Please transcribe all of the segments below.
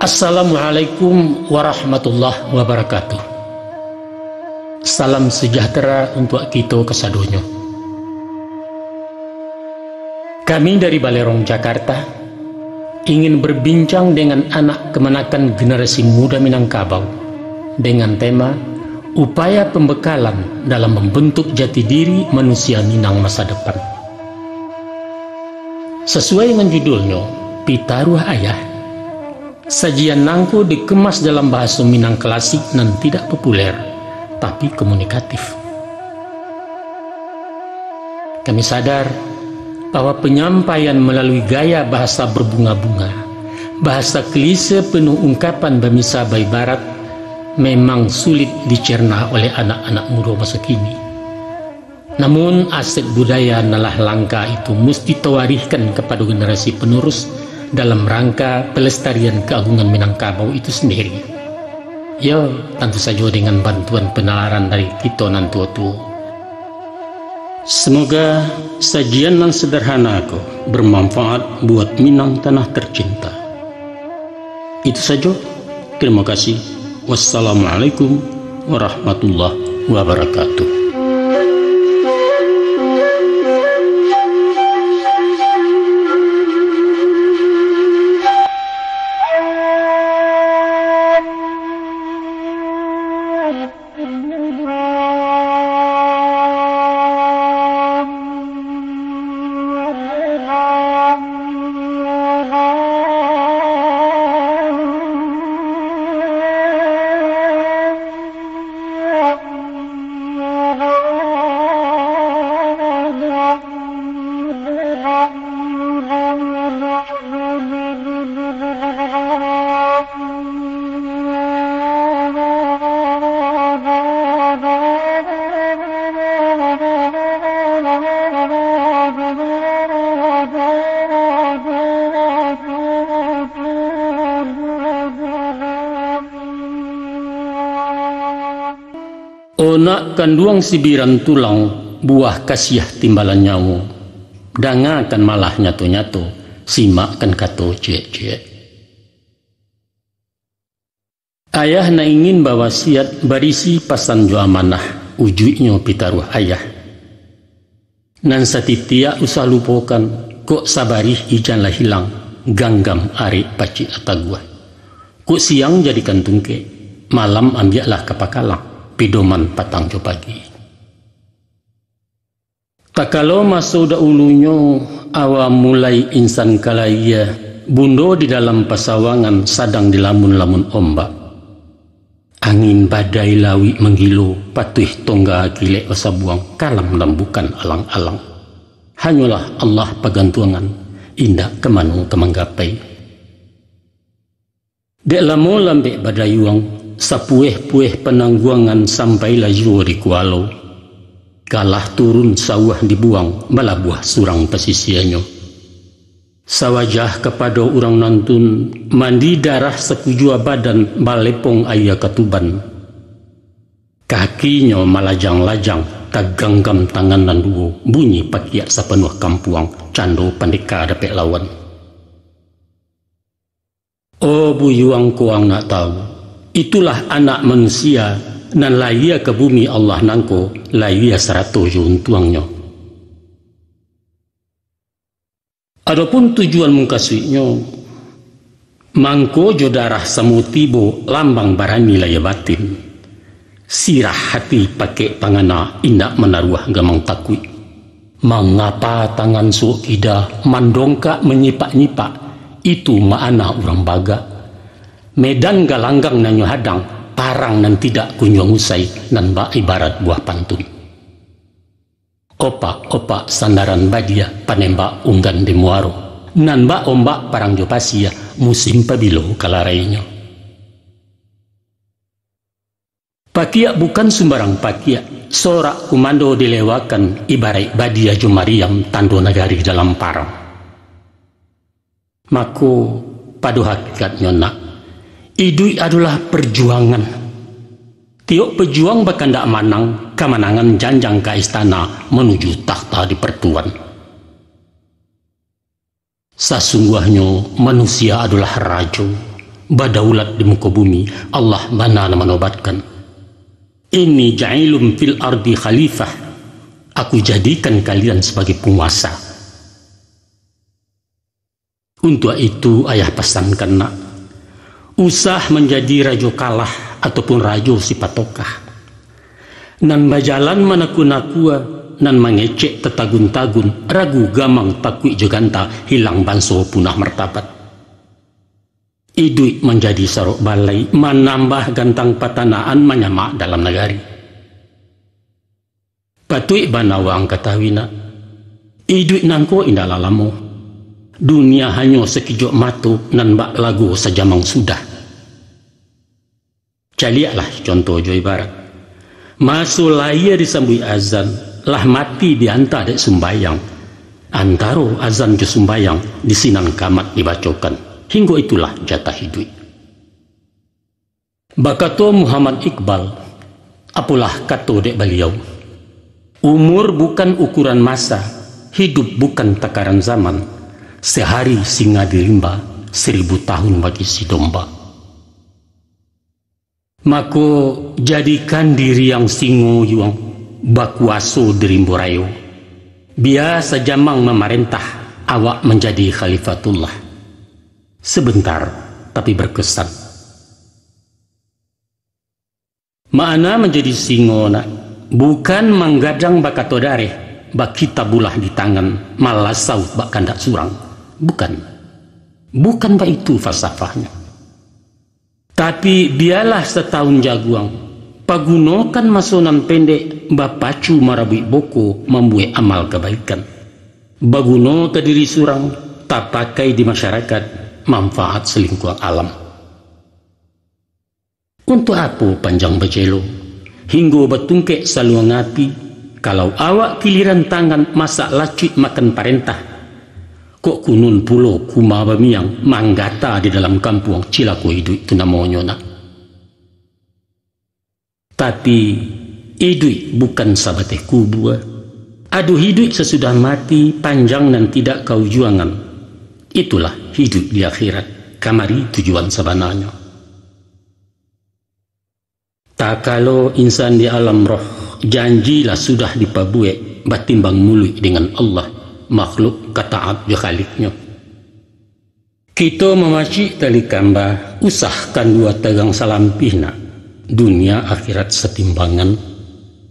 Assalamualaikum warahmatullahi wabarakatuh. Salam sejahtera untuk kita kesadonyo. Kami dari Balerong Jakarta ingin berbincang dengan anak kemenakan generasi muda Minangkabau dengan tema upaya pembekalan dalam membentuk jati diri manusia Minang masa depan. Sesuai dengan judulnya, Pitaruh Ayah, sajian nangko dikemas dalam bahasa Minang klasik dan tidak populer, tapi komunikatif. Kami sadar bahwa penyampaian melalui gaya bahasa berbunga-bunga, bahasa klise penuh ungkapan bamisa bayi barat, memang sulit dicerna oleh anak-anak muda masa kini. Namun aset budaya nalah langka itu mesti tawarihkan kepada generasi penerus dalam rangka pelestarian keagungan Minangkabau itu sendiri. Ya, tentu saja dengan bantuan penalaran dari kita nan tua-tua. Semoga sajian yang sederhana aku bermanfaat buat Minang tanah tercinta. Itu saja. Terima kasih. Wassalamualaikum warahmatullahi wabarakatuh. Onak kanduang sibiran tulang, buah kasiah timbalan nyawu. Dangakan malah nyato-nyato, simakkan kato ciek-ciek. Ayah na ingin bawa siat barisi pasan jo amanah, ujuknya pitaruh ayah. Nan satitia usah lupakan, kok sabarih ijanlah hilang, ganggam arik pacik atagua. Kok siang jadikan tungke, malam ambiaklah kapakalang. Pidoman patang jo pagi. Tak kalau masuk dahulunya awam mulai insan kalaya bundo di dalam pasawangan sadang dilamun-lamun ombak. Angin badai lawi menggilo patuh tongga kilek osa buang kalam lembukan alang-alang. Hanyalah Allah pagantuangan indah kemanung kemanggapai. Dek lamo lambek badai uang sapueh-pueh penangguangan sampai laju di kualo. Kalah turun sawah dibuang malah buah surang pesisiannya. Sawajah kepada orang nantun mandi darah sekujua badan balepong ayah ketuban. Kakinya malajang-lajang kaganggam tangan nan duo bunyi pakiat sapenuh kampuang cando pandeka dapet lawan. Oh buyuang kuang nak tahu. Itulah anak manusia dan laia ke bumi Allah nangko laia serato juntuangnya. Adapun tujuan mengkasuinya mangko jodarah samutibo lambang barani laia batin. Sirah hati pakai pangana indak menaruh gamang takwi. Mengapa tangan suokida mandongka menyipak-nyipak itu maana orang baga. Medan galanggang nanyo hadang, parang nan tidak kunjung usai, nan ba ibarat buah pantun. Opak sandaran badia, panembak unggan di muaro, nan ba ombak parang jopasia, musim pabilo kalarainya. Pakiak bukan sembarang pakiak, sorak kumando dilewakan, ibarat badia jomariam tando nagari dalam parang. Mako, padu hakikatnya nak, idui adalah perjuangan. Tiok pejuang bahkan tak manang, kemenangan janjang ke istana menuju takhta di pertuan. Sesungguhnya manusia adalah raja, badaulat di muka bumi. Allah mana menobatkan, inni ja'ilum fil ardi khalifah, aku jadikan kalian sebagai penguasa. Untuk itu ayah pesankan nak, usah menjadi rajo kalah ataupun rajo si patokah, nan bajalan manakuna-nakua, nan mengecek tetagun-tagun, ragu gamang takui joganta, hilang banso punah martabat. Idui menjadi sarok balai, menambah gantang patanaan menyamak dalam negari. Patui banawang katawina, idui nangko indah lalamu, dunia hanya sekejap matu nan bak lagu sejamang sudah. Caliaklah contoh jo ibarat, masuk layar disambui azan, lah mati diantar dek sumbayang, antaro azan jo sumbayang di sinan kamat dibacokan. Hingga itulah jatah hidup. Bakato Muhammad Iqbal, apalah kato dek beliau, umur bukan ukuran masa, hidup bukan takaran zaman, sehari singa dirimba, 1000 tahun bagi si domba. Mako jadikan diri yang singo yuang bakuaso dirimbo rayo, biasa jamang memerintah, awak menjadi khalifatullah. Sebentar tapi berkesan. Makna menjadi singo nak, bukan menggadang bakato dareh, bak kita bulah di tangan, malah saut bak kandak surang. Bukan bak itu falsafahnya. Tapi biarlah setahun jaguang, pagunokan masonan pendek, bapacu marabui boko, membuat amal kebaikan. Baguno ke diri surang, tak pakai di masyarakat, manfaat selingkuh alam. Untuk apa panjang bejelo, hingga betungkek saluang api, kalau awak kiliran tangan masak lacuit makan parentah, kok kunun pulo kuma bamiang manggata di dalam kampung Cilaku hidup itu namanya nak. Tapi hidup bukan sabateh kubur. Aduh hidup sesudah mati, panjang dan tidak kau juangan. Itulah hidup di akhirat, kamari tujuan sebenarnya. Tak kalau insan di alam roh, janjilah sudah dipabuek, batimbang mulut dengan Allah, makhluk kataat jo khaliknya. Kita memacik tali kamba, usahkan dua tegang salampihna, dunia akhirat setimbangan.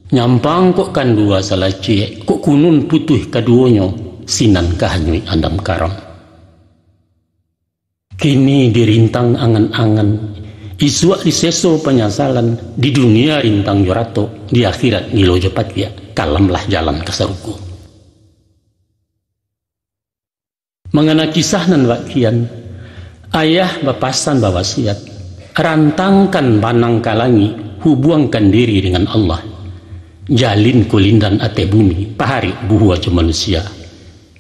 Nyampang kok kan dua salah cie, kok kunun putuh keduanya, sinan kahanyui andam karam. Kini dirintang angan-angan, isuak diseso penyesalan, di dunia rintang yorato, di akhirat ngilo jepat ya, kalamlah jalan ke saruku. Mengenai kisah nan wakian, ayah bapasan bawasiat, rantangkan banang kalangi, hubungkan diri dengan Allah, jalin kulindan ate bumi, pahari buhu aja manusia.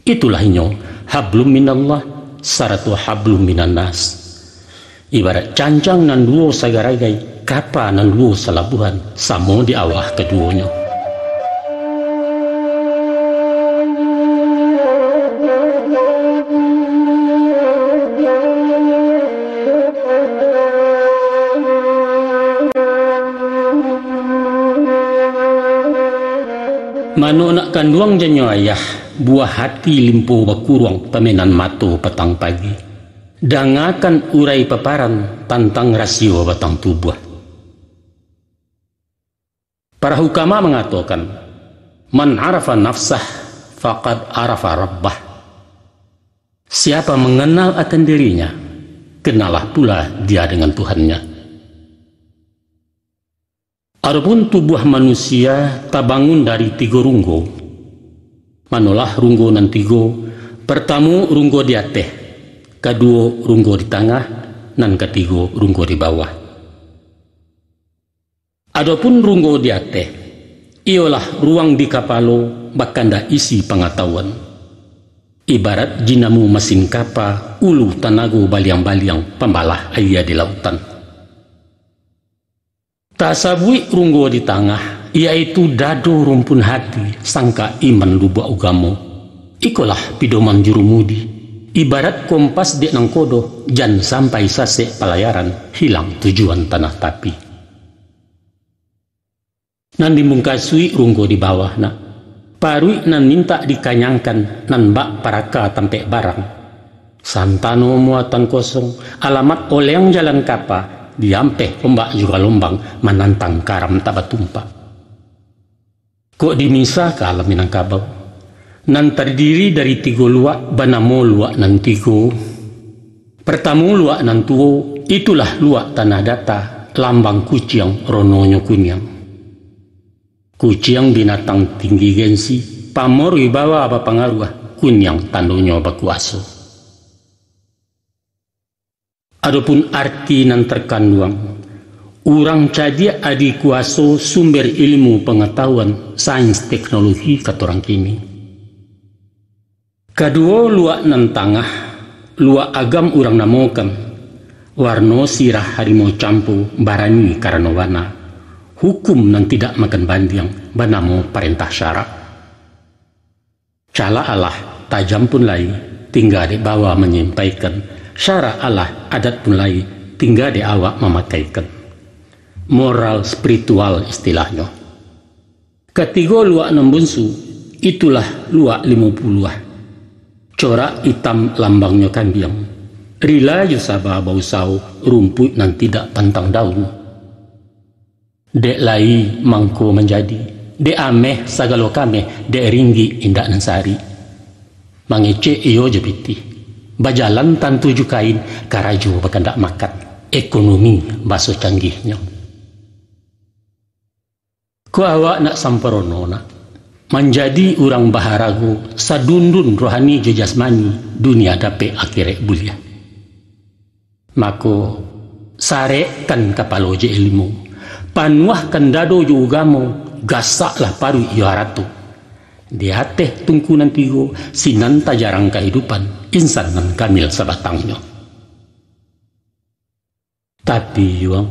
Itulah inyo, hablum minallah, saratu hablum minan nas. Ibarat cancang nan duo sagaragai, kapa nan duo salabuhan, samo di awah keduanya. Mano nak kanduang janyo ayah, buah hati limpo bakurang pemenan mato petang pagi. Dangakan urai paparan tantang rasio batang tubuh. Para hukama mengatakan, man arafa nafsah faqad arafa rabbah. Siapa mengenal akan dirinya, kenalah pula dia dengan Tuhannya. Adapun tubuh manusia tabangun dari 3 runggo. Manolah runggo nan 3. Pertama runggo di ateh, kedua runggo di tengah, dan ketiga runggo di bawah. Adapun runggo di ateh, ialah ruang di kapalo bakanda isi pengetahuan. Ibarat jinamu mesin kapa, ulu tanago baliang-baliang pembalah ayah di lautan. Tasabui runggo di tengah, yaitu dado rumpun hati, sangka iman lubuk agama. Ikulah pidoman jurumudi, Ibarat kompas dek nang kodo, jan sampai sase pelayaran, hilang tujuan tanah tapi. Nan dimungkasui runggo di bawah na. Parui nan minta dikanyangkan, nan bak paraka tampek barang. Santano muatan kosong, alamat oleng jalan kapa, diampeh ombak juga lombang, menantang karam tak batumpa. Kok dimisa ke alam Minangkabau? Nan terdiri dari 3 luak, banamo luak nan 3. Pertama luak nan tuo, itulah luak tanah data, lambang kuciang rononyo kunyang. Kuciang binatang tinggi gensi, pamor wibawa apa pengaruh, kunyang tandonyo bakuaso. Adapun arti nan terkandung, urang cadia adi kuaso sumber ilmu pengetahuan, sains teknologi katorang kini. Kedua luak nan tangah, luak agam urang namokan, warno sirah harimau campu barani karena wana, hukum nan tidak makan bandiang, banamo perintah syarak. Cala Allah tajam pun lai, tinggal di bawah menyampaikan, syarak Allah adat pun lai, tinggal di awak memakaikan. Moral spiritual istilahnya. Ketiga luak nembunsu, itulah luak 50. Corak hitam lambangnya kambiang. Rila yusaba bausau rumput nan tidak pantang daun. Dek lai mangko menjadi. Dek ameh sagalo kame. Dek ringgi indak nansari. Mangece iyo jepiti. Bajalan tan 7 kain. Karaju bakandak makan. Ekonomi baso canggihnya. Ku awak nak samperono nak. Menjadi orang baharago sadundun rohani jasmani dunia dape akhirat bulia. Mako sarekan kapalo je ilmu, panuahkan dado jo ugamo, gasaklah paru iyo haratu. Di hati tungkunan 3 sinanta jarang kehidupan insan nan kamil sabatangnya. Tapi yuang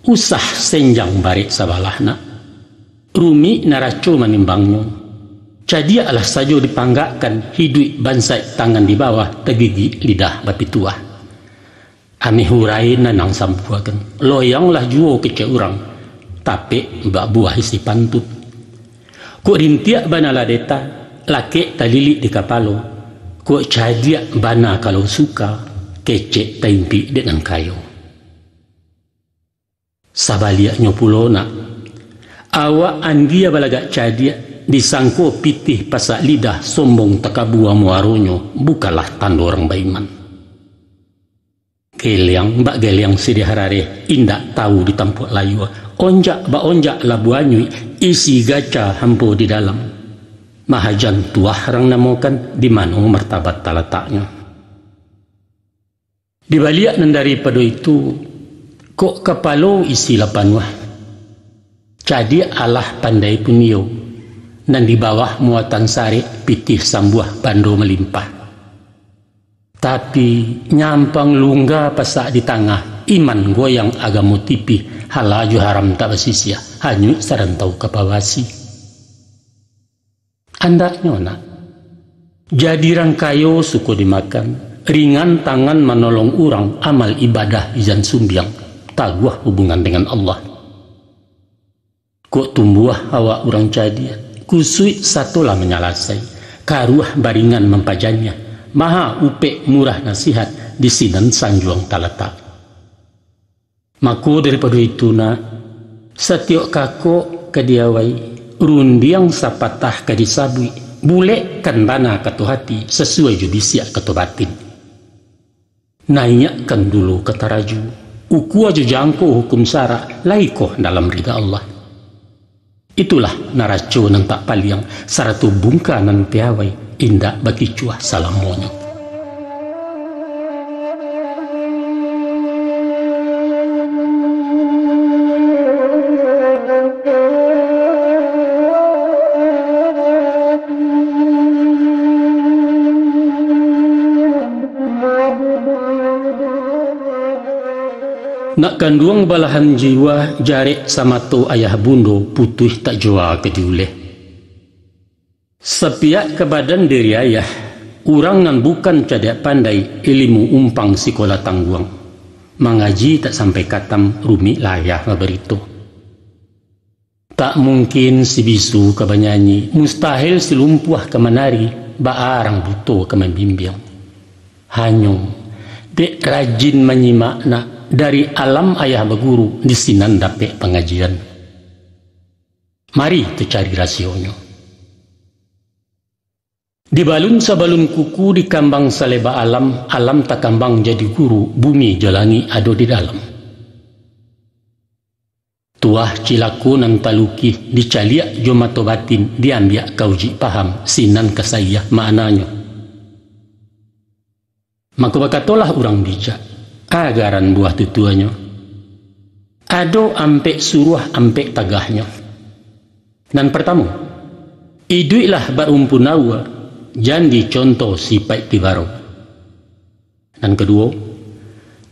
usah senjang barik sabalahna. Rumi naraco menimbangnya. Jadi alah saja dipanggakkan hidup bansai tangan di bawah tegigi lidah bapi tua. Amih hurai nanang sampuakan. Loyanglah juo kece urang. Tapi mbak buah isi pantut. Kok rintiak bana ladeta. Laki talilik di kapalo. Kok cadiak bana kalau suka. Kece taimpi dengan kayo. Sabaliaknya pulo nak. Awak andia balagak cadia disangko pitih pasak lidah sombong takabua muaronyo bukalah tanda orang baiman. Geliang mbak geliang sidi harare indak tahu ditampuk layu onjak ba onjak labuanyui isi gaca hampo di dalam. Mahajan tuah rang namokan di mano martabat talataknya. Di balik nan daripada itu kok kapalo isi lapanwah. Jadi Allah pandai punio, dan di bawah muatan sari pitih sambuah bando melimpah. Tapi nyampang lungga pasak di tengah, iman goyang agamo tipi, halaju haram tak basisia, hanyu sarantau kapawasi. Andaknya nak, jadi rangkayo suku dimakan, ringan tangan menolong orang amal ibadah izan sumbiang, taguah hubungan dengan Allah. Kok tumbuh awak orang cadian, kusui satulah menyalasai, karuah baringan mempajannya, maha upe murah nasihat di sinan sanjuang talatak. Mako daripada itu nak, setiok kako kediawai, rundiang sapatah kadisabui, bulekkan bana katu hati sesuai judisiak katu batin. Naikkan dulu kata raju, uku aja jangko hukum sara, laikoh dalam rida Allah. Itulah naraco nan tak paliang saratu bungka nan piawai indak bagi cuah salamonyo. Nak kanduang balahan jiwa jarek sama tu ayah bundo putuh tak jua ke diuleh. Sepiak ke badan diri ayah Urang nan bukan cadak pandai ilmu umpang sekolah tangguang. Mengaji tak sampai katam rumi layah berito. Tak mungkin si bisu ke banyanyi, mustahil si lumpuh ke menari, baarang buto ke membimbing. Hanyong, dek rajin menyimak nak dari alam ayah berguru di sinan dapet pengajian. Mari tu cari rasionya. Di balun sabalun kuku di kambang saleba alam, alam tak kambang jadi guru, bumi jalangi ado di dalam. Tuah cilaku nan taluki dicaliak jomato batin diambiak kauji paham sinan kesayah maknanya. Maka bakatolah orang bijak agaran buah tutuanya. Ado ampek suruh ampek tagahnya. Nan pertama, iduilah barumpunawa jandi contoh sipai tibaro. Dan kedua,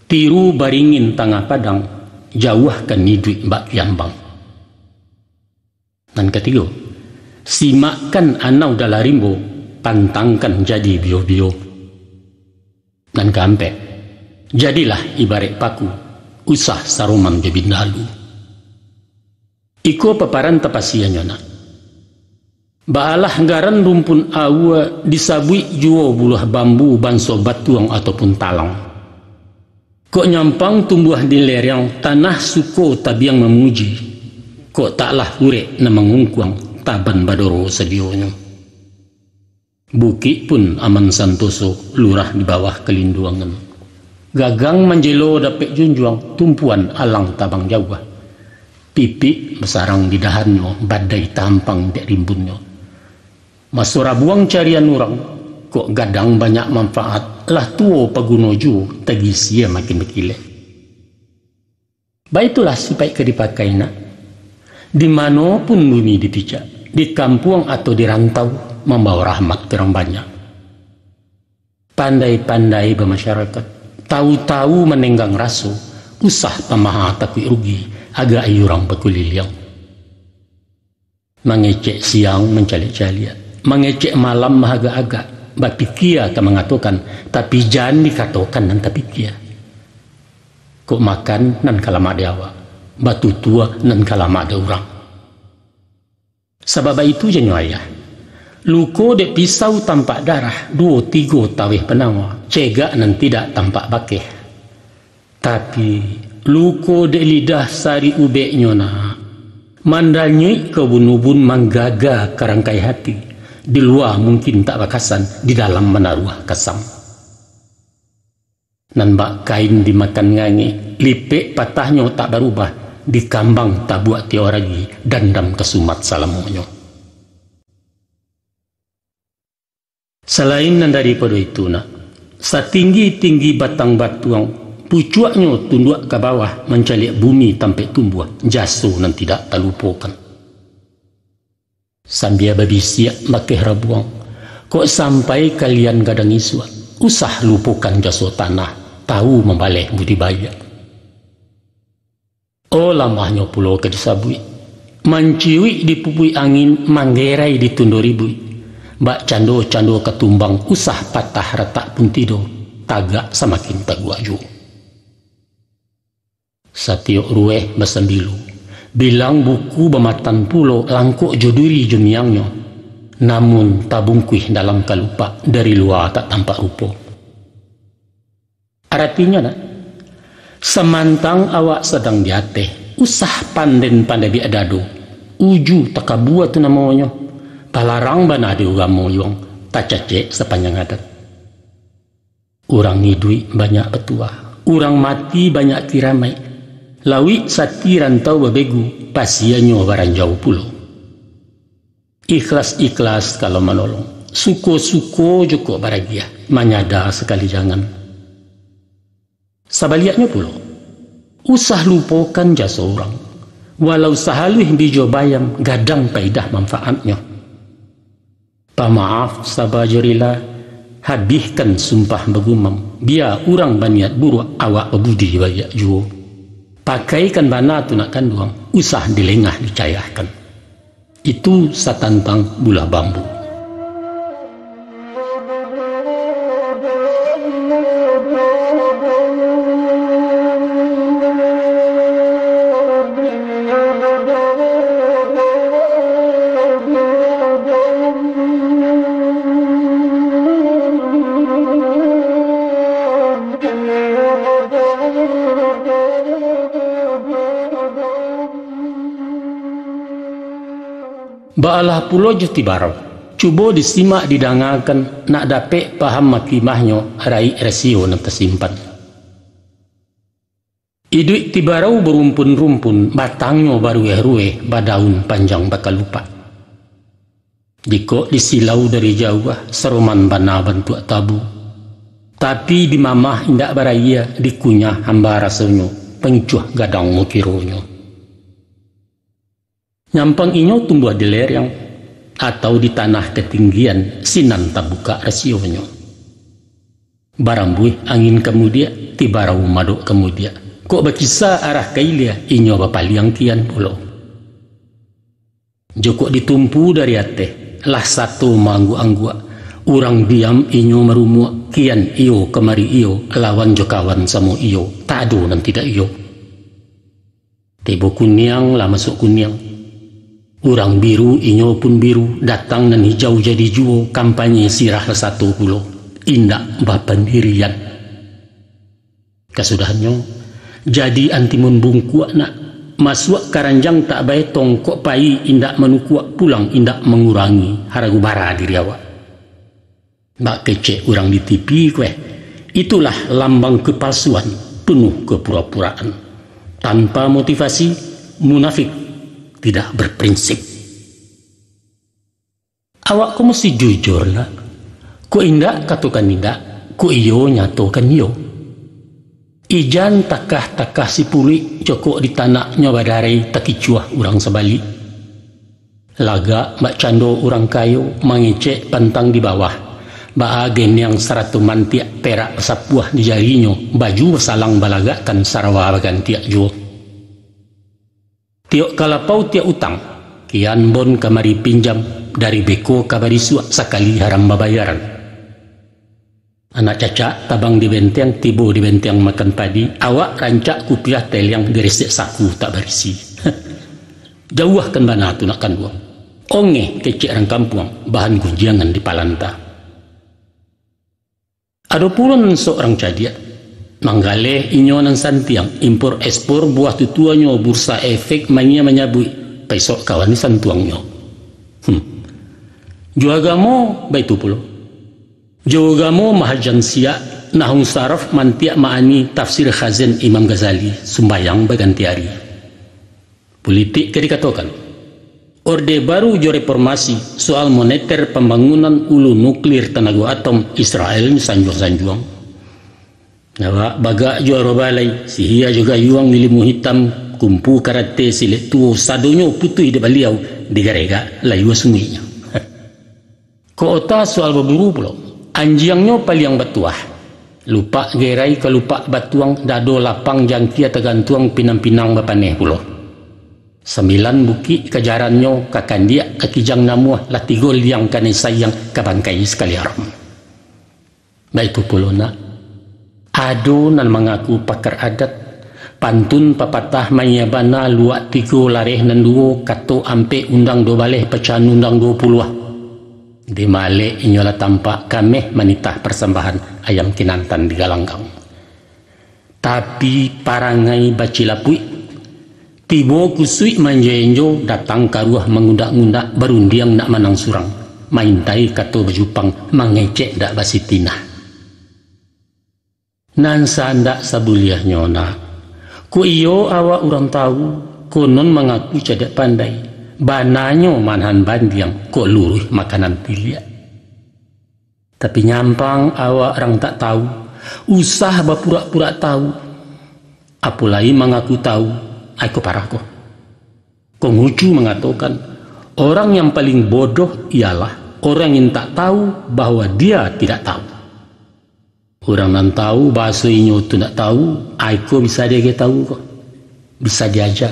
tiru baringin tangah padang, jauhkan nidui mbak yambang. Dan ketiga, simakkan anau dalarimbo, pantangkan jadi bio-bio. Dan keempat, jadilah ibarat paku, usah saruman jebindalu. Iko paparan tapasiannya nak. Baalah anggaran rumpun awa disabui juo bulah bambu banso batuang ataupun talang. Kok nyampang tumbuh di lereng tanah suko tabiang memuji. Kok taklah ure na mengungkuang taban badoro sedionya. Buki pun aman santoso lurah di bawah kelinduangan. Gagang manjelo dapet junjuang tumpuan alang tabang jauh. Pipi besarang di dahannya badai tampang dek rimbunnya. Masura buang carian orang, kok gadang banyak manfaat, lah tuo pagunoju, tagi sia makin berkile. Baitulah sipai ke dipakai nak. Di mana pun bumi dipijak, di kampung atau di rantau, membawa rahmat orang banyak. Pandai-pandai bermasyarakat, tahu-tahu menenggang rasu, usah pamaha takui rugi, agak ayurang pekuliliang. Mengecek siang mencalik-caliat. Mengecek malam mahaga-agak, bapikia ke mengatakan, tapi jangan dikatakan nan tapikia. Kok makan nan kalama dewa, batu tua nan kalama ada orang. Sebab itu jenyo ayah, luko dek pisau tampak darah, 2-3 tawih penawa, cegak nan tidak tampak bakeh. Tapi luko dek lidah sari ubeknya na, mandalnya kebun-ubun manggaga kerangkai hati. Di luar mungkin tak bakasan, di dalam menaruh kasam. Nan bak kain dimakan ngangi, lipek patahnya tak berubah, di kambang tak buat tioragi, dandam kesumat salamonyo. Selain nan daripada itu nak, setinggi-tinggi batang batuang, pucuaknya tunduk ke bawah, mencalik bumi sampai tumbuh, jaso nan tidak terlupakan. Sambil babisiak makeh rabuang, kok sampai kalian gadang isua, usah lupakan jasa tanah, tahu membaleh budidaya. Oh lamahnya pulau ke disabui, manciwi dipupui angin, manggerai ditunduribui, bak cando-cando ketumbang, usah patah retak pun tidur, tagak semakin taguaju. Satiok rueh basambilu, bilang buku bematan pulau langkuk joduri jumiangnya, namun tabungkuih dalam kalupa, dari luar tak tampak rupa. Artinya nak, semantang awak sedang diateh, usah panden-pandai biadado, uju takabua tu namanya, palarang bana di ugamoyong, tak cacek sepanjang adat. Orang hidui banyak petua, orang mati banyak tiramai, lawi sati rantau babegu, pasianyo barang jauh pulau. Ikhlas-ikhlas kalau menolong, suko-suko joko baragia, manyada sekali jangan. Sabaliaknya pulau, usah lupakan jasa orang, walau sahaluh bijo bayam, gadang paidah manfaatnya. Pamaaf sabajurilah, habiskan sumpah begumam, biar orang baniat buruk awak budi bayak juo. Pakaikan bana tu nak kanduang, usah dilengah dicayahkan. Itu satantang bulah bambu. Baalah pulo jo tibarau. Cubo disimak didangakan nak dapet paham makimahnya rai resio nan tersimpan. Iduit tibarau berumpun-rumpun, batangnya barueh-rueh, badaun panjang bakal lupa. Diko disilau dari jauh, seroman bana bantu tabu. Tapi di mamah indak baraya dikunyah hamba rasanya, pencuah gadang mukironyo. Nyampang inyo tumbuh di lereng atau di tanah ketinggian sinan tabuka rasionya. Barambui angin kemudian tibarau maduk kemudian. Kok berkisah arah kailia inyo bapaliang kian pulau. Joko ditumpu dari ate lah satu manggu-anggua. Urang diam inyo merumua kian iyo kemari iyo lawan jokawan samo iyo tado dan tidak iyo. Tebo kuniang lah masuk kuniang. Urang biru inyo pun biru datang dan hijau jadi juo kampanye sirah satu pulau indak bapandirian. Kasudahannya jadi antimun bungkuak nak masuk karanjang tak baik tongkok pai indak menukuak pulang indak mengurangi haragu bara diri awak. Mbak kecek orang di TV kue. Itulah lambang kepalsuan penuh kepura-puraan. Tanpa motivasi, munafik, tidak berprinsip. Awak kau mesti jujur lah. Ku indak katakan indak, ku iyo nyatokan iyo. Ijan takah-takah si puli cokok di tanah nyobadarai takicuah orang sebalik. Laga mbak cando orang kayu mengecek pantang di bawah. Baagen yang saratu mantiak perak sapuah di jarinyo baju salang balagakan sarawa bagan tiak juo. Tiok kalapau tiak utang kian bon kamari pinjam dari beko kabari suak sakali haram babayaran. Anak caca tabang di benteng tibo di benteng makan padi awak rancak kupiah tel yang diresek saku tak berisi. Jauhkan bana tu nakkan buang. Onge kecek orang kampung bahan gunjangan di palanta. Ada pula seorang cadia manggale inyonan santiang impor ekspor buah tutuanyo bursa efek mania menyabui pesok kawan santuangnya. Juagamo baitu pulo. Juagamo mahajan sia nahung saraf mantiak maani tafsir Khazin Imam Ghazali sumbayang baganti hari. Politik dikatakan. Orde baru jo reformasi soal moneter pembangunan ulu nuklir tenaga atom Israel sanjuang-sanjuang. Nawa baga jo robalai sihia juga yuang milimu hitam kumpu karate silet tuo sadonyo putui de baliau digarega layu sunginya. Ko ota soal berburu pulo anjiangnya paliang batuah. Lupa gerai kelupa batuang dado lapang jangkia tegantuang pinang-pinang bapaneh pulo. 9 buki kejarannya kakandia kakijang namuah latigol yang kane sayang kabangkai sekali haram. Baik pulona ado nan mengaku pakar adat pantun papatah mayabana luak 3 lareh nan 2 kato ampe undang 2 baleh pecahan undang 20 di male inyola tampak kameh manitah persembahan ayam kinantan di galanggang. Tapi parangai bacilapui tibo kusui manjenjo datang karuah mengundak-undak berundiang nak manang surang maintai kato bejupang mengecek dak basitina nansa ndak sabuliah nyona ku iyo awak orang tahu konon mengaku cadak pandai bananyo manhan bandiang kok luruh makanan tilia tapi nyampang awak orang tak tahu usah bapura-pura tahu apulai mengaku tahu. Aku parah kok. Konghucu mengatakan orang yang paling bodoh ialah orang yang tak tahu bahwa dia tidak tahu. Orang yang tahu bahasa inyo tu nak tahu, aku bisa dia tahu kok. Bisa diajar.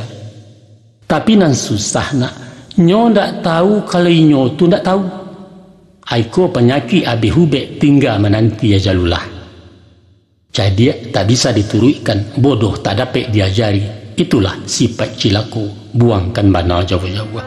Tapi nan susah nak nyo ndak tahu kalau inyo tu ndak tahu. Aku penyakit abi hubek tinggal menanti ajalulah. Jadi tak bisa diturunkan, bodoh tak dapat diajari. Itulah sifat cilaku, buangkan bana jauh-jauh.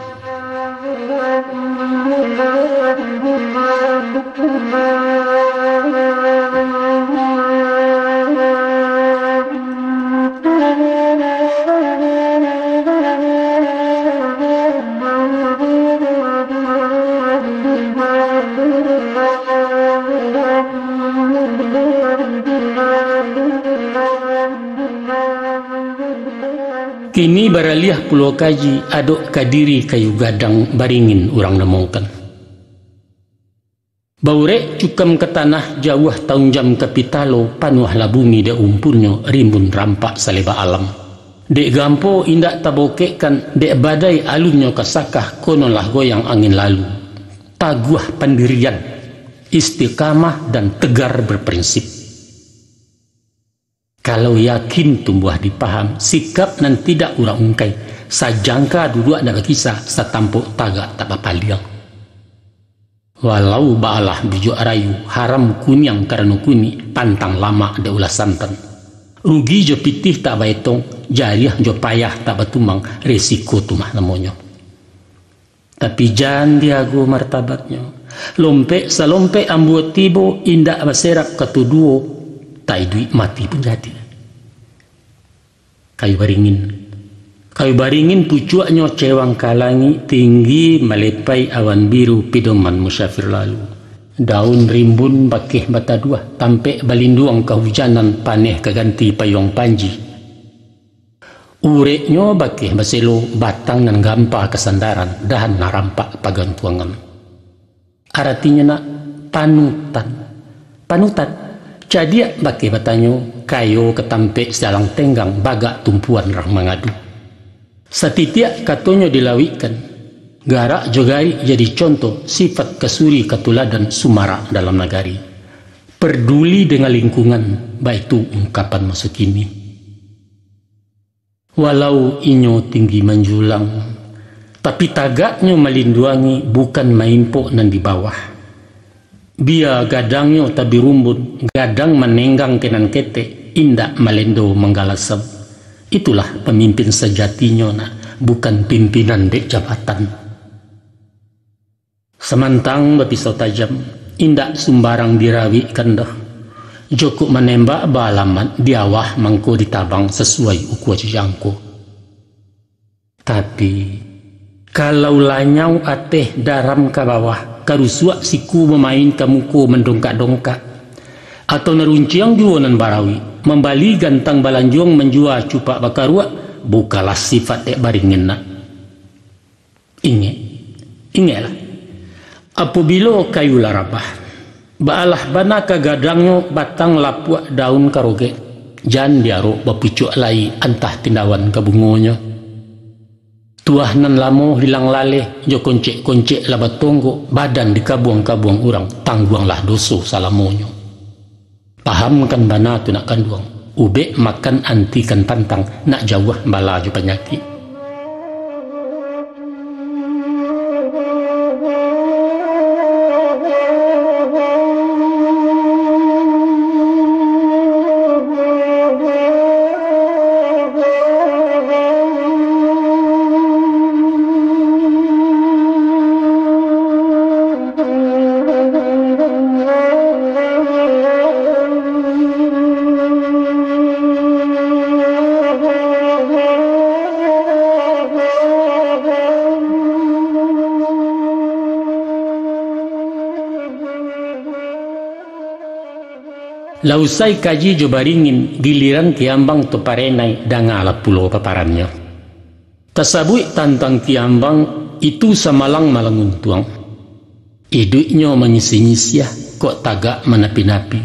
Kini baraliah Pulau Kaji aduk kadiri kayu gadang baringin urang nemongkan. Baurek cukam ke tanah jauh tahun jam kapitalo panuhlah bumi de umpurnya rimbun rampak saleba alam. Dek gampo indak tabokekkan dek badai alunnya kasakah konolah goyang angin lalu. Taguah pendirian, istiqamah dan tegar berprinsip. Kalau yakin tumbuh dipaham, sikap nan tidak urang ungkai, sajangka duduk ada kisah, satampuk tagak tak papaliang. Walau baalah bijuk arayu, haram kunyang karena kuni, pantang lama ada ulah santan. Rugi jo pitih tak baitong, jariah jo payah tak batumang, resiko tumah namanya. Tapi jangan diago martabatnya. Lompek salompek ambuat tibo, indak baserak ketuduo, tak duit mati pun jadi. Kayu baringin pucuaknya cewang kalangi tinggi melepai awan biru pidoman musafir lalu. Daun rimbun bakih bata dua tampek balinduang kehujanan paneh keganti payung panji. Ureknya bakih baselo batang nan gampa kesandaran dahan narampak pagantuangan. Artinya nak panutan. Jadi baki batanyo kayo ketampek sedalang tenggang bagak tumpuan rang mangadu. Setitiak katonyo dilawikan. Garak jogari jadi contoh sifat kesuri ketuladan sumara dalam nagari. Peduli dengan lingkungan, baik itu ungkapan masa kini. Walau inyo tinggi menjulang, tapi tagaknya melinduangi bukan maimpok nan di bawah. Bia gadangnya tabi rumbun, gadang menenggang kenan kete, indak melendo menggalasam. Itulah pemimpin sejatinya nak, bukan pimpinan dek jabatan. Semantang berpisau tajam, indak sembarang dirawi kendah. Joko menembak balamat diawah mangko ditabang sesuai ukuah jangko. Tapi kalau lanyau ateh daram ke bawah, karusuak siku memain kamuko mendongkak-dongkak, atau nerunciang juanan barawi, membali gantang balanjong menjual cupak bakaruak, bukalah sifat dek baringin nak. Ingatlah, apabila kayu larabah, baalah bana kagadangnya batang lapuak daun karoge, jan diaro bapucuk lai antah tindawan kabungonya. Tuah nan lamo hilang laleh, jo koncek-koncek labat tonggo, badan dikabuang-kabuang urang, tangguanglah doso salamonyo. Pahamkan bana tu nak kanduang, ube makan antikan pantang, nak jauh bala jo penyakit. Lausai kaji jo baringin, giliran Kiambang tu parenai dangala pulau paparannya. Tasabui tantang Kiambang itu samalang malangun tuang. Iduknya menyisi-nyisiah kok tagak menapi-napi.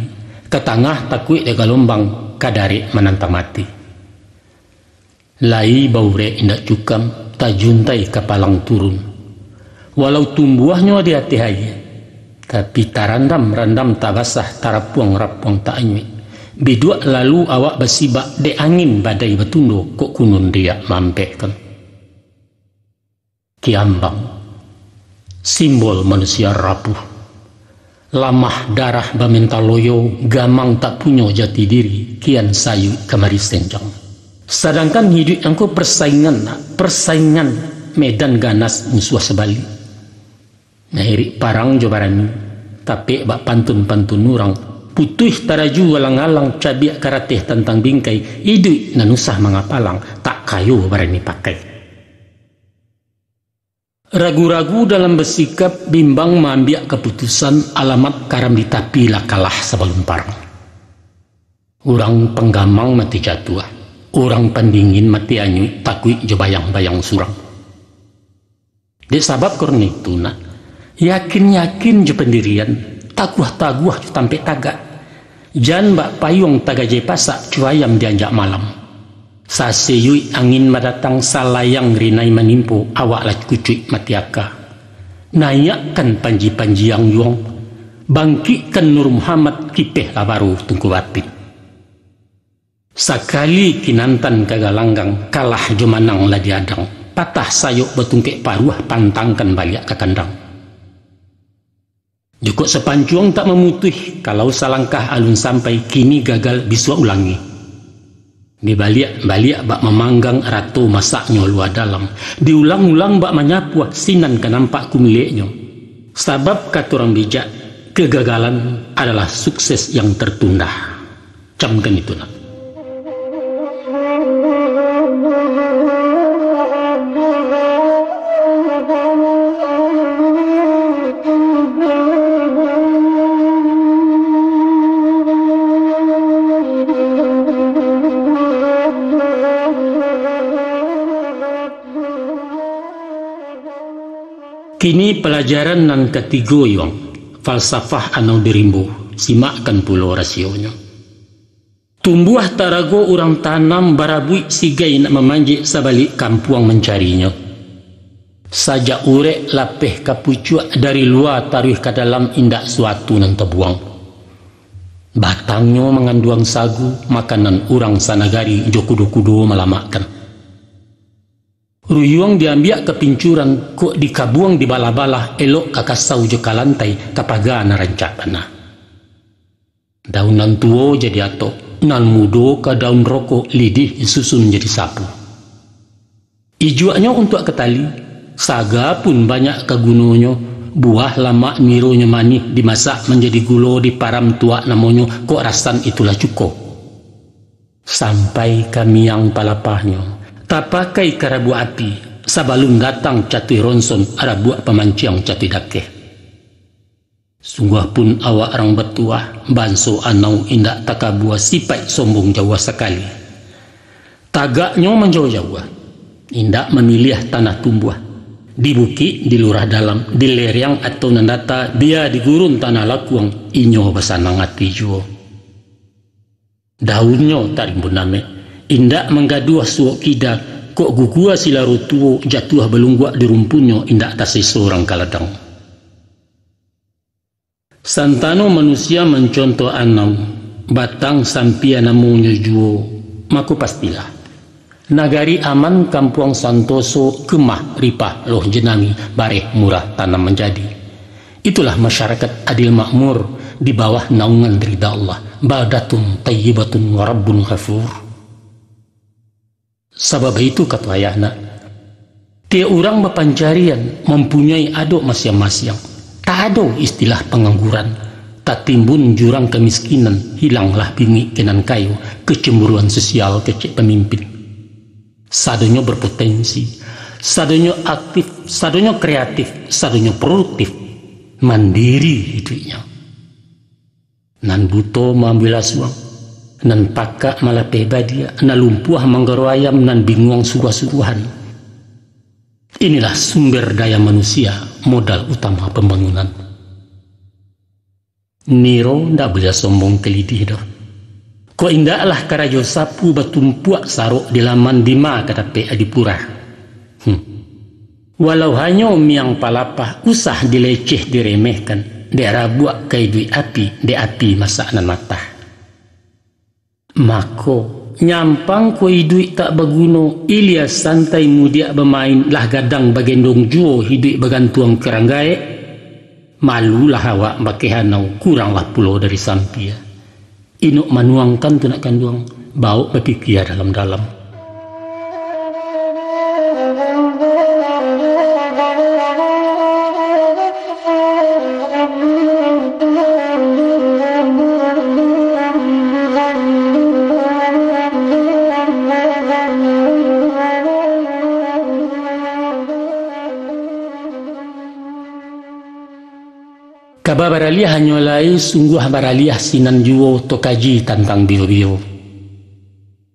Ketangah takui de galombang kadari menantang mati. Lai baure indak cukam tajuntai kapalang turun. Walau tumbuhnya di hati haya, tapi tarandam-randam tak basah, tarapuang rapuang tak anyui. Bidua lalu awak basibak de angin badai betundo, kok kunun dia mampekkan. Kiambang, simbol manusia rapuh. Lamah darah bamentaloyo, gamang tak punya jati diri, kian sayu kemari senjang. Sedangkan hidup yang kau persaingan medan ganas musuh sebalik. Nahiri parang jobarani, tapi bak pantun-pantun urang, putuh taraju walang-alang cabiak karateh tentang bingkai, idui nanusah mangapalang, tak kayu barani pakai. Ragu-ragu dalam bersikap, bimbang mengambil keputusan, alamat karam ditapi lah kalah sebelum parang. Urang penggamang mati jatuh. orang pandingin mati anyu takui je bayang-bayang surang. Dek sabab korna itu nak, yakin-yakin je pendirian, taguah-taguah je tampe tagak. Jan bak payung tagaje pasak cuayam dianjak malam. Saseyui angin madatang salayang rinai menimpo awak lah kucuik matiaka. Nayakkan panji-panji yang yuang, bangkitkan Nur Muhammad kipeh labaru tungku wapit. Sakali kinantan kagalanggang kalah jumanang lah diadang, patah sayuk betungkek paruah pantangkan balik ke kandang. Jukuk sepancuang tak memutih kalau salangkah alun sampai kini gagal biswa ulangi. Dibalik-balik bak memanggang ratu masaknya luar dalam, diulang-ulang bak menyapuah sinan ke nampak kumiliknya. Sebab kata orang bijak, kegagalan adalah sukses yang tertunda. Camkan itu nak. Kini pelajaran nan ketiga yang falsafah anau dirimbu, simakkan pulau rasionya. Tumbuh tarago orang tanam barabui sigai nak memanjik sabalik kampuang mencarinya. Sajak urek lapeh kapucuak dari luar taruh ke dalam indak suatu nan terbuang. Batangnya mengandung sagu, makanan orang sanagari jokudo-kudo melamakan. Ruyuang diambil ke pincuran, kok dikabuang di bala-bala, elok kakasau je kalantai, kapaga narancak panah. Daunan tuo jadi atok, nan mudo ke daun rokok, lidih susun jadi sapu. Ijuaknya untuk ketali, saga pun banyak ke gunungnya, buah lama mironya manih, dimasak menjadi gulo di param tua namanya, kok rasan itulah cukup. Sampai kami yang palapahnya, tak pakai karabu api, sabalum datang catui ronson ada buat pemanciang catui dakeh. Sungguh pun awak orang bertuah, banso anau indak takabua sipai sombong Jawa sekali. Tagaknya menjauh-jauh, indak memilih tanah tumbuh. Di bukit, di lurah dalam, di lereng atau nandata, dia di gurun tanah lakuang, inyo basanang hati juo. Daunnya tak rimbun name. Indak menggaduh suok kida, kok gugua silaru tuo jatuh belunggua di rumpunyo indak tasai seorang kaladang. Santano manusia mencontoh anau, batang sampia namunyo juo, maku pastilah. Nagari aman kampuang santoso kemah ripah loh jenami bareh murah tanam menjadi. Itulah masyarakat adil makmur di bawah naungan ridha Allah, baldatun tayyibatun wa rabbun ghafur. Sebab itu kata ayahna, tiap orang berpancarian mempunyai aduk masing-masing. Tak ada istilah pengangguran, tak timbun jurang kemiskinan, hilanglah bingit kenan kayu, kecemburuan sosial kecil pemimpin. Sadonya berpotensi, sadonya aktif, sadonya kreatif, sadonya produktif, mandiri hidupnya. Nan buto mengambil asuang, nan pakak malah pebadia, nan lumpuh manggaru ayam, nan bingung suruh-suruhan. Inilah sumber daya manusia, modal utama pembangunan. Niro ndak boleh sombong kelidih dah. Ko indaklah karajo sapu batumpuak sarok di laman dima kata pe adipura. Walau hanya miang palapah usah dileceh diremehkan, daerah buat kai dui api, de api masak nan matah. Mako nyampang koi duit tak berguna, Ilyas santai mudia bermain lah gadang bagendong juo hidup bergantuang keranggai. Malulah awak bakehanau kuranglah pulau dari sampia. Inuk manuangkan tu nak kanduang, bau berpikir dalam-dalam. Kaba baraliah hanyolai sungguh baraliah sinan juo tokaji tentang bio-bio.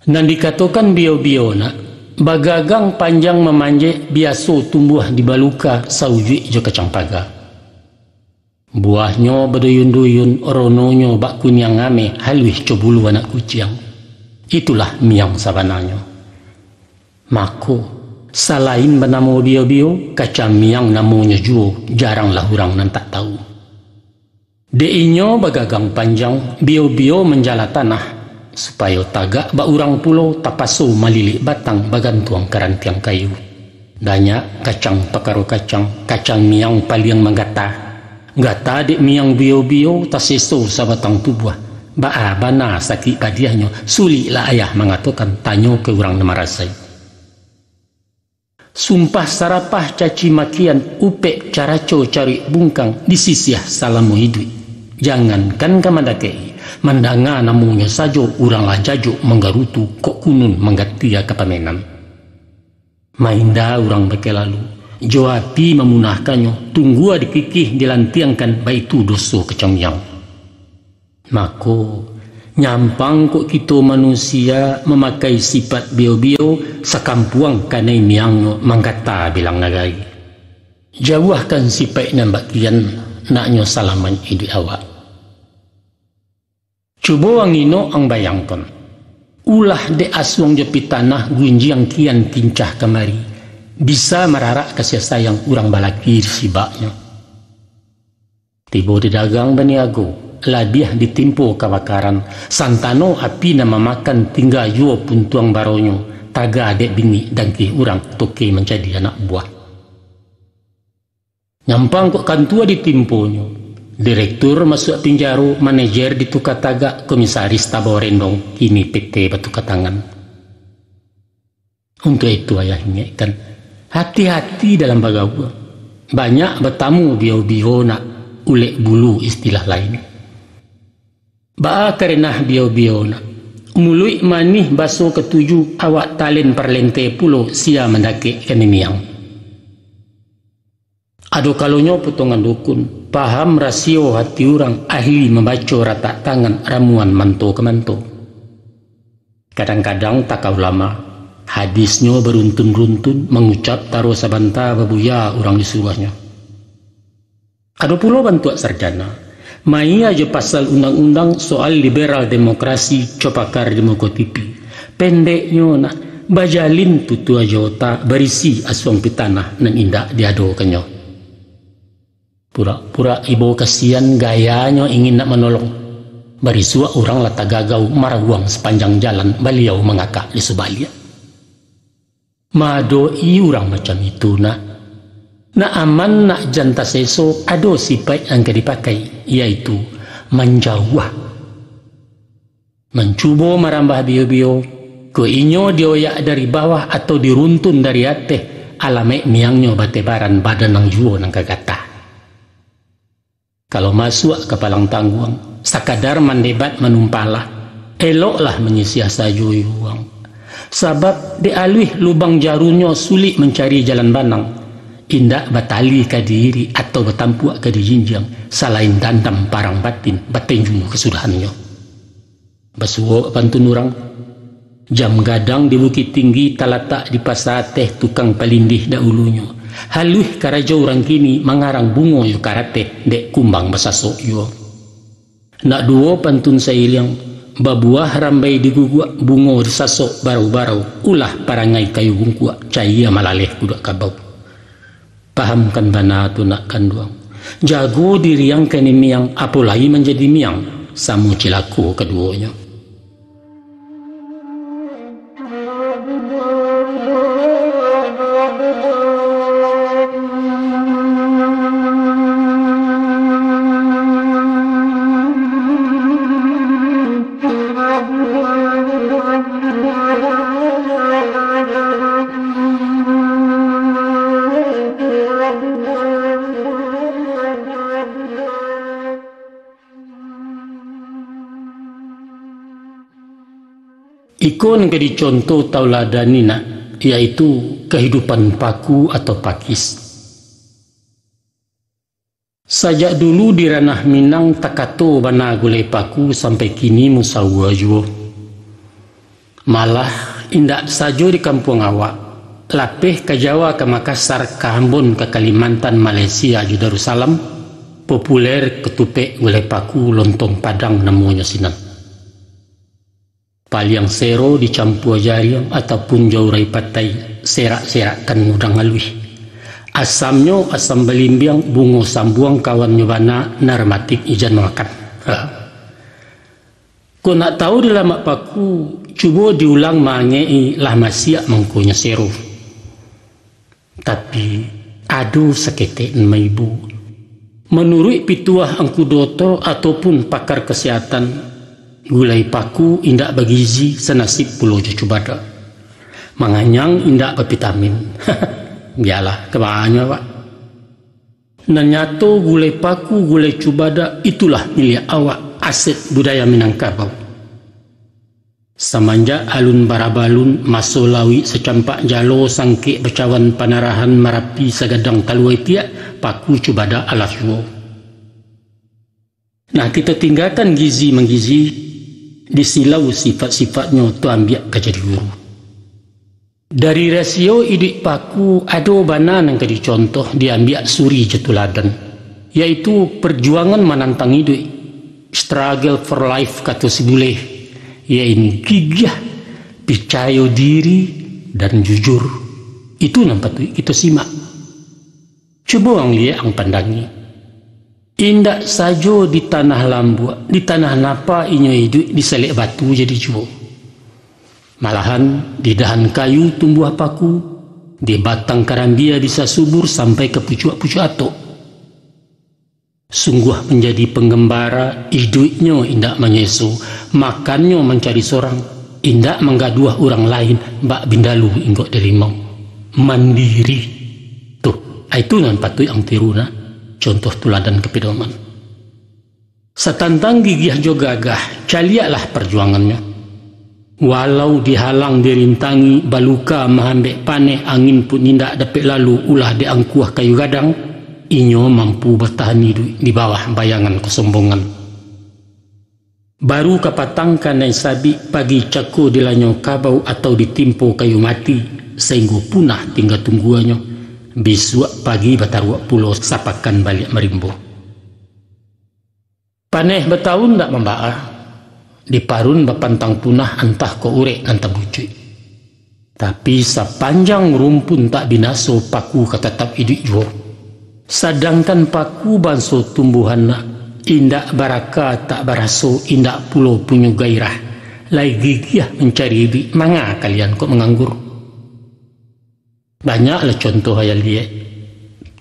Nan dikatakan bio-bio nak, bagagang panjang memanje biasa tumbuh di baluka saujuk jo kacang paga. Buahnya berduyun-duyun, rononyo bak kunyang ame halwih cobulu anak kucing. Itulah miang sabananya. Mako, selain bernama bio-bio, kacang miang namanya juo, jaranglah orang nan tak tahu. Deinyo bagagang panjang, bio-bio menjala tanah, supaya tagak ba urang pulau tapaso malilik batang bagantuang kerantiang kayu. Danya kacang pakaro kacang miang paling menggata. Gata dek miang bio-bio taseso sabatang tubuh. Ba bana sakit padiahnya, sulilah ayah mengatakan tanyo ke urang namarasai. Sumpah sarapah caci makian upek caraco cari bungkang disisiah salamu hidup. Jangankan kamadakei, mandanga namunya sajo uranglah jajo menggarutu kok kunun menggatia kepamenan. Mainda urang beke lalu, jo api memunahkannya, tunggu dikikih dilantiangkan baitu doso kecamyang. Mako, nyampang kok kita manusia memakai sifat bio-bio sakampuang kanai miangno manggata bilang nagai. Jauhkan sifat nambakian naknyo salaman hidup awak. Coba angino ang bayangkan. Ulah de aswang jepi tanah gunjiang kian kincah kemari. Bisa merarak kasih sayang urang balaki sibaknya. Tiba di dagang baniago, labiah ditimpo kebakaran. Santano api nama makan tinggal juo puntuang baronyo. Taga adek bini dan ki urang toke menjadi anak buah. Nyampang kok kantua ditimponyo. Direktur masuk penjara, manajer ditukar tagak, komisaris taborendong, kini PT batu katangan. Untuk itu ayah ingatkan, hati-hati dalam bagawa. Banyak bertamu bio-bio nak ulek bulu istilah lain. Ba karena bio-bio nak mului manih baso ketujuh awak talen perlente pulo sia mendaki kenimiang. Ado kalonyo potongan dukun, paham rasio hati orang, ahli membaca rata tangan ramuan manto ke manto. Kadang-kadang takau lama, hadisnya beruntun-runtun mengucap taruh sabanta babuya orang disuruhnya. Ado pulau bantuak sarjana, mai aja pasal undang-undang soal liberal demokrasi copakar demokratipi. Pendeknya nak bajalin tutu aja otak berisi aswang pitanah nan indak diado kenyo. Pura-pura ibu kasihan gayanya ingin nak menolong. Barisua orang lata gagau marawang sepanjang jalan beliau mengakak di sebalia. Madoi orang macam itu nak. Nak aman nak janta seso ado sifat yang dipakai, yaitu menjauh. Mencuba merambah bio-bio, ke inyo dioyak dari bawah atau diruntun dari atas, alamek miangnya batebaran badan nang juo nang kagata. Kalau masuk ke palang tangguang, sakadar mendebat menumpalah, eloklah menyisiah sajo uang. Sebab dialih lubang jarunya sulit mencari jalan banang, indak batali ke diri atau betampuak ke dijinjang, selain dandam parang batin, batinju kesudahannya. Basuo pantun orang, jam gadang di Bukit Tinggi talatak di pasar teh tukang palindih dahulunya. Haluh karajo orang kini mengarang bungo yu karate dek kumbang basasok yu. Nak duo pantun sailing babuah rambai digugua bungo disasok barau-barau ulah parangai kayu bungkua cahaya malaleh kudak kabau. Pahamkan bana tu nak kanduang. Jago diri yang kini miang apalagi menjadi miang samu cilaku keduanya. Ikon ke dicontoh tauladanina, yaitu kehidupan paku atau pakis. Sajak dulu di ranah Minang takato bana gulai paku sampai kini musawa juo. Malah indak sajo di kampung awak, lapeh ke Jawa, ke Makassar, ke Ambon, ke Kalimantan, Malaysia, di Darussalam, populer ketupek gulai paku lontong Padang namanya sinan. Paliang sero dicampur jariam ataupun jaurai patai, serak-serakkan udang alwi. Asamnya asam belimbiang, bungo sambuang, kawan nyobana narmatik ijan makan. Kau nak tahu di lamak paku, cuba diulang mangei lah masia mengkunya sero. Tapi adu seketek maibu. Menurut pituah Angku Doto ataupun pakar kesehatan, gulai paku indak bergizi senasib pulau jacubada. Manganyang indak bervitamin. Biarlah kebahannya pak. Nanyato gulai paku, gulai cubada itulah milik awak, aset budaya Minangkabau. Semenjak alun barabalun masolawi secampak jalo sangkik bercawan panarahan Marapi sagadang taluai tiak paku cubada ala suo. Nah kita tinggalkan gizi menggizi, disilau sifat-sifatnya tu ambil ke jadi guru. Dari rasio idik paku ado bana yang kadi contoh diambil suri jatuladan, yaitu perjuangan menantang hidup, struggle for life kata si boleh, yaitu gigih, percaya diri dan jujur. Itu nampak tu kita simak. Coba orang lihat ang pandangi. Indak sajo di tanah lambu, di tanah napa inyo hidup diselek batu jadi juo. Malahan di dahan kayu tumbuh paku, di batang karambia bisa subur sampai ke pucuk-pucuk atok. Sungguh menjadi penggembara, hidupnya indak menyesu, makannya mencari sorang, indak menggaduh orang lain, bak bindalu inggot derimau. Mandiri. Tuh, itu nan patut yang tiruna, contoh tuladan kepedoman. Setantang gigih jo gagah, calialah perjuangannya. Walau dihalang dirintangi baluka mahambek paneh angin pun indak dapat lalu ulah diangkuah kayu gadang, inyo mampu bertahan hidup di bawah bayangan kesombongan. Baru kapatangkan dan sabi pagi cako dilanyo kabau atau ditimpo kayu mati sehingga punah tinggal tungguannya. Besok pagi bataruak pulau sapakan balik merimbo. Paneh bertahun tak membaah. Di parun bapantang punah antah ko urek antah bucuy. Tapi sepanjang rumpun tak binaso paku ketetap hidup jo. Sedangkan paku banso tumbuhan nak indak baraka tak baraso, indak pulau punya gairah. Lai gigih mencari hidup, manga kalian kok menganggur. Banyaklah contoh hayal dia.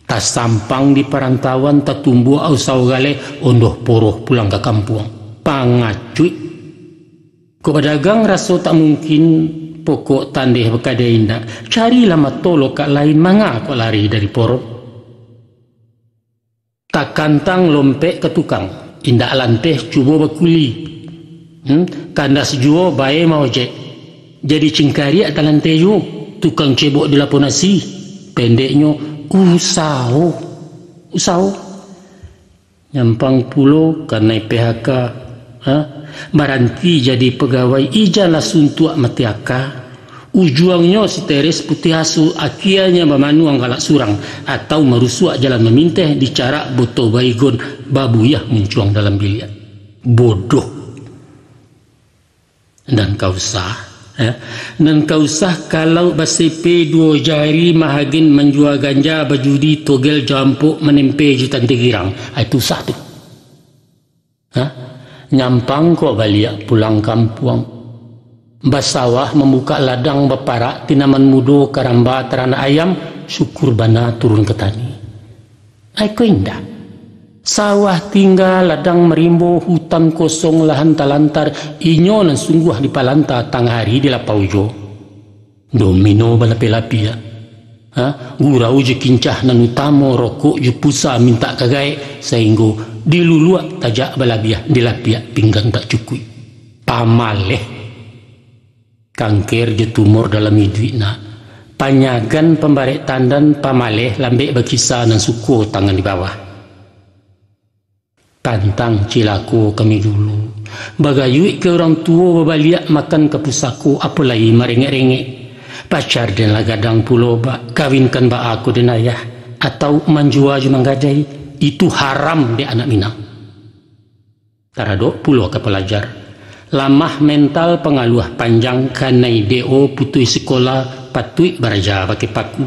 Tas sampang di perantauan tak tumbuh au saugale ondoh poroh pulang ke kampung. Pangacuy. Ko pedagang rasa tak mungkin pokok tandeh berkada indak. Carilah matolo kak lain manga kok lari dari porok. Tak kantang lompek ke tukang. Indak lanteh cuba berkuli. Kandas juo bae mau je. Jadi cingkari at lanteh ju. Tukang cebok di lapon nasi. Pendeknya usaho. Nyampang pulau karena PHK. Baranti jadi pegawai ijalah suntuak matiaka. Ujuangnya si teres putih asu akianya bamanuang galak surang atau merusuak jalan meminteh dicara boto baygon babuyah mencuang dalam biliar. Bodoh. Dan kau sah kalau basepe dua jari mahagin menjual ganja bajudi togel jampuk menempe jutan tegirang. Itu sah tu. Nyampang kok balik pulang kampung. Basawah membuka ladang beparak tinaman mudo karamba terana ayam syukur bana turun ke tani. Aiko indah. Sawah tinggal ladang merimbo hutan kosong lahan talantar inyo nan sungguh di palanta tang hari di lapaujo. Domino balapi-lapi ya. Gurau je kincah nan utamo rokok je pusa minta kagai sehingga diluluak tajak balabiah dilapiak pinggang tak cukup. Pamaleh kanker je tumor dalam hidupna. Panyagan pembarek tandan pamaleh lambek berkisah dan suku tangan di bawah. Pantang cilaku kami dulu. Bagayui ke orang tua babaliak makan ke pusako apalagi merengek-rengek. Pacar dan lagadang pulau bak kawinkan bak aku dan ayah atau manjua je manggadai, itu haram di anak Minang. Taradok pulau ke pelajar. Lamah mental pengaluh panjang kanai deo putui sekolah patui baraja pakai paku.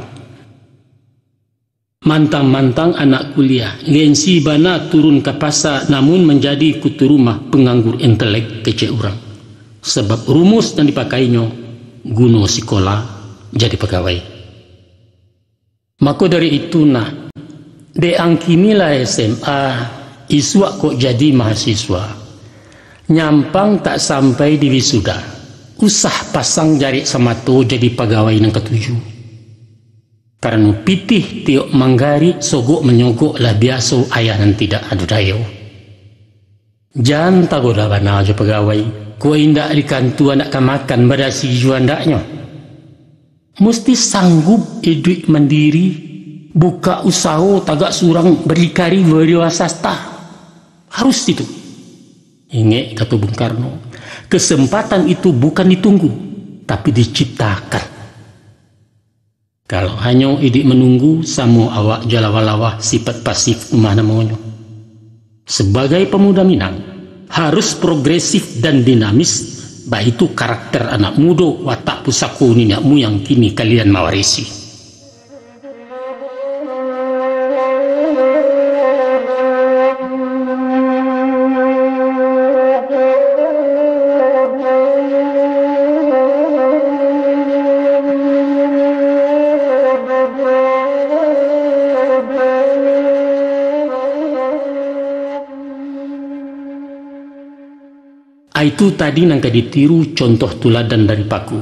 Mantang-mantang anak kuliah, lensi bana turun ke pasar namun menjadi kutu rumah penganggur intelek kecil orang. Sebab rumus yang dipakainya, guna sekolah jadi pegawai. Maka dari itu nak, deangkinilah SMA, iswak kok jadi mahasiswa. Nyampang tak sampai di wisuda, usah pasang jari sama tu jadi pegawai yang ketujuh. Karena pitih tiok manggari sogok menyogok lah biasa ayah dan tidak adu dayo. Jangan tagoda bana aja pegawai, kau indak dikantu anak kamakan pada si juandaknya. Mesti sanggup hidup mandiri, buka usaha tagak surang berdikari berwasasta. Harus itu. Ingat kata Bung Karno, kesempatan itu bukan ditunggu, tapi diciptakan. Kalau hanya idik menunggu, sama awak jalawalawah sifat pasif umah namanya. Sebagai pemuda Minang, harus progresif dan dinamis, baik itu karakter anak muda, watak pusako ninakmu yang kini kalian mewarisi. Itu tadi nangka ditiru contoh tuladan dari paku.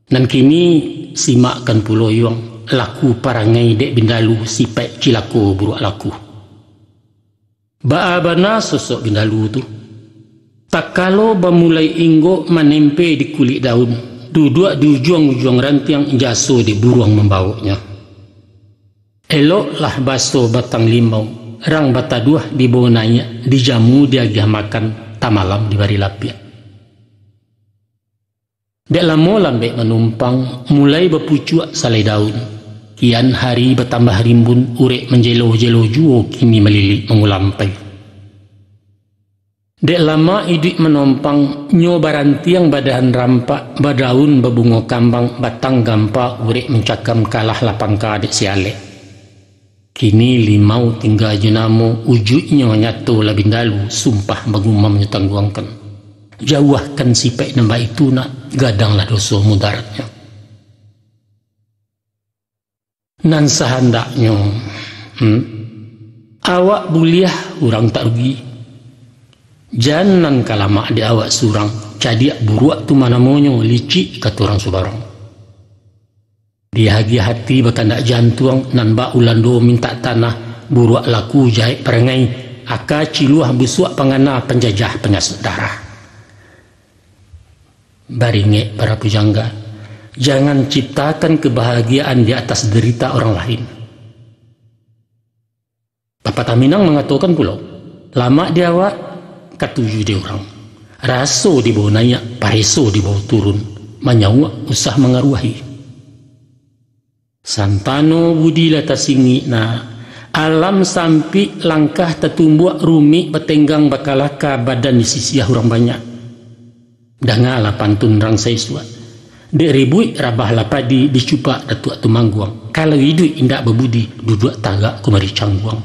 Dan kini simakkan pulau yang laku parangai dek bindalu sipek cilako buruk laku. Baabana sosok bindalu tu. Tak kalau bamulai inggo menempe di kulit daun, duduk di ujung-ujung rantiang jaso di buruang membawanya. Eloklah baso batang limau, rang bataduah di bawah nanya, dijamu diagih makan. Tak malam di bari lapia. Dek lama lambek menumpang, mulai berpucuk salai daun. Kian hari bertambah rimbun, urek menjelo-jelo juo kini melilit mengulampai. Dek lama idik menumpang, nyo barantiang badahan rampak, badaun berbunga kambang, batang gampak, urek mencakam kalah lapangka dek sialek. Kini limau tinggal jenamo, ujuknya nyatu labindalu, sumpah bagumam nyetangguangkan. Jauhkan sipek nambah itu nak, gadanglah dosa mudaratnya. Nan sehendaknya, awak buliah orang tak rugi. Jangan kalamak di awak surang, cadiak buruak tu mana monyo, licik kata orang subarang. Dia hagi hati berkandak jantung nan ba ulando minta tanah buruak laku jahit perangai aka ciluah busuak pangana penjajah penyasut darah. Baringek para pujangga, jangan ciptakan kebahagiaan di atas derita orang lain. Bapak Taminang mengatakan pula, lama dia awak katuju dia orang, raso di bawah naik, pareso di bawah turun, manyawa usah mengaruhi. Santano budi lata singi na alam sampi langkah tetumbuak rumi betenggang bakalaka badan di sisi orang banyak. Dangala pantun rang saiswa. Dek ribui rabah lapadi dicupak datuk tumangguang. Kalau hidup indak berbudi duduk tagak kumari cangguang.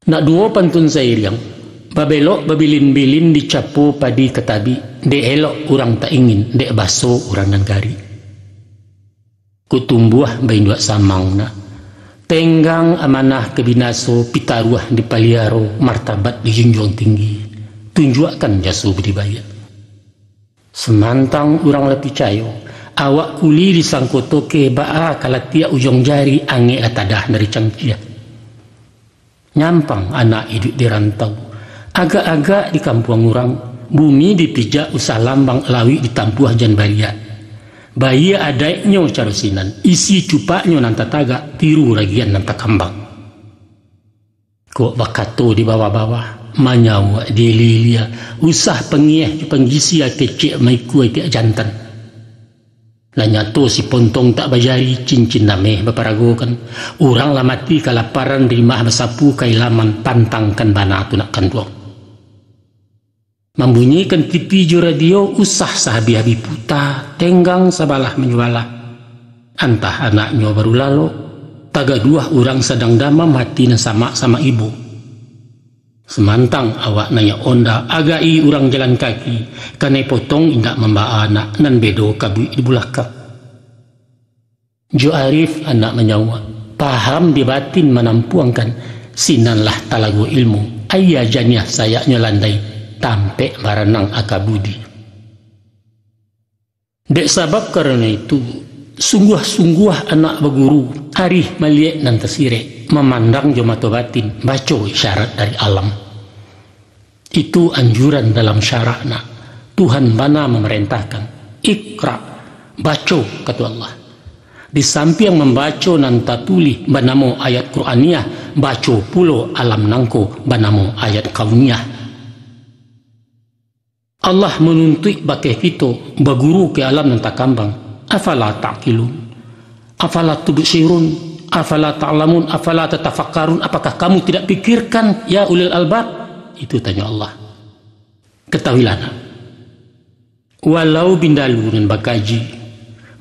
Nak dua pantun sairiang. Babelok babilin-bilin dicapo padi ketabi. Dek elok orang tak ingin, dek baso orang nanggari. Kutumbuah bainduak samang na. Tenggang amanah kebinaso pitaruah di paliaro martabat dijunjung tinggi. Tunjukkan jaso budibaya. Semantang orang lebih cayo. Awak kuli disangkoto ke baa kalatia ujung jari ange latadah dari cangkia. Nyampang anak hidup di rantau. Agak-agak di kampung orang. Bumi dipijak usah lambang lawi ditampuah jan bariat. Bayi adiknya carusinan, isi cupaknya nanta tagak, tiru lagian nanta kambang. Kok bakato di bawah-bawah, manyawa dililia usah pengieh penggisi kecik mai kuai tiak jantan lanyato si pontong tak bajari cincin nameh baparagokan urang lah mati kalaparan rimah basapu kailaman pantangkan bana tu nak kanduang membunyikan TV jo radio usah sahabi-habi puta tenggang sabalah menyualah antah anaknya baru lalu taga dua orang sedang dama mati na sama ibu semantang awak naya onda agai orang jalan kaki kanai potong indak membawa anak nan bedo kabui di bulaka Jo Arif anak menyawa paham di batin menampuangkan sinanlah talagu ilmu ayah janiah sayaknya landai tampe maranang akabudi dek sabab karena itu sungguh-sungguh anak berguru arih meliek nan tersirek memandang jomato batin baco isyarat dari alam itu anjuran dalam syara'na Tuhan bana memerintahkan ikra baco kata Allah di samping membaco nan tatuli banamo ayat Qur'aniyah baco pulo alam nangko banamo ayat kauniyah Allah menuntut bakai kita berguru ke alam nan takambang afala ta'qilun afala tubsirun afala ta'lamun afala tatafakkarun apakah kamu tidak pikirkan ya ulil albab itu tanya Allah ketahuilah walau bindalu dan bakaji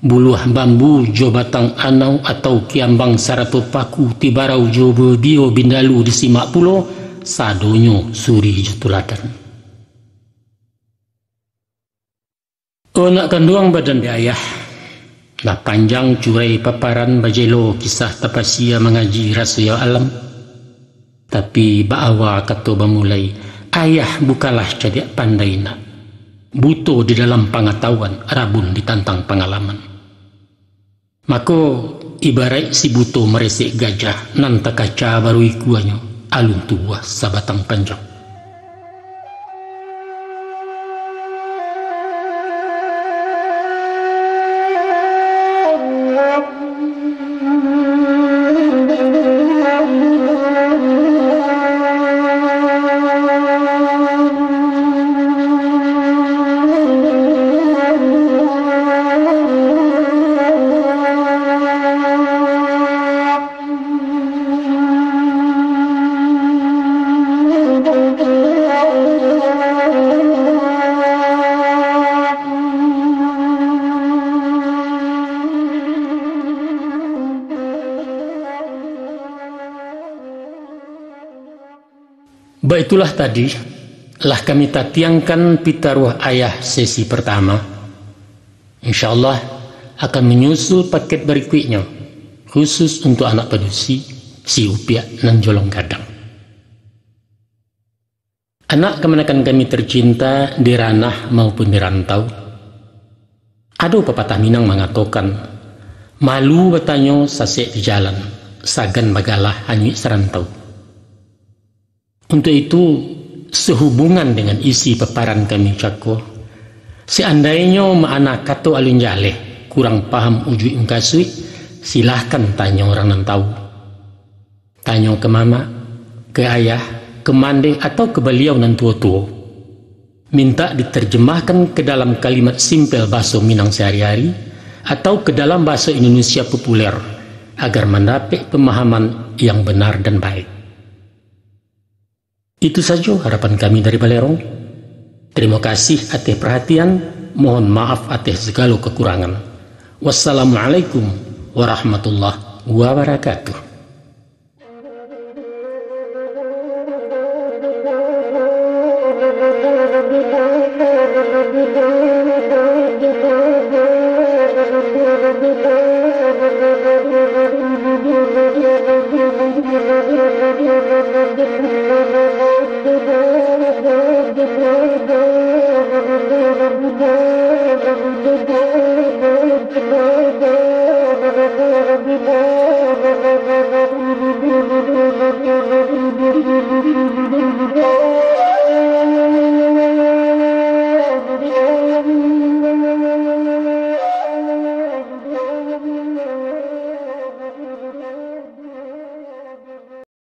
buluh bambu jo batang anau atau kiambang sarato paku tibarau jo bio bindalu di simak pulo sadonyo suri jutuladan nak kanduang badan di ayah lah panjang curai paparan bajelo kisah tapasia mengaji rahasia alam tapi ba'awa kata bamulai ayah bukalah cadiak pandai nak buto di dalam pengetahuan rabun ditantang pengalaman maka ibarat si buto meresek gajah nan takaca baru ikuanyo alun tubuh sabatang panjang Baitulah tadi lah kami tatiangkan pitaruh ayah sesi pertama. InsyaAllah akan menyusul paket berikutnya khusus untuk anak pedusi si upiak nan jolong gadang. Anak kemenakan kami tercinta di ranah maupun di rantau. Ada pepatah Minang mengatakan malu bertanya sasek di jalan sagan bagalah hanyut serantau. Untuk itu, sehubungan dengan isi paparan kami cako, seandainya makna kata alun jaleh kurang paham uju ingkasui, silahkan tanya orang yang tahu. Tanya ke mama, ke ayah, ke mandeh atau ke beliau nan tua-tua. Minta diterjemahkan ke dalam kalimat simpel bahasa Minang sehari-hari atau ke dalam bahasa Indonesia populer agar mendapat pemahaman yang benar dan baik. Itu saja harapan kami dari Balerong. Terima kasih atas perhatian. Mohon maaf atas segala kekurangan. Wassalamualaikum warahmatullahi wabarakatuh. Oh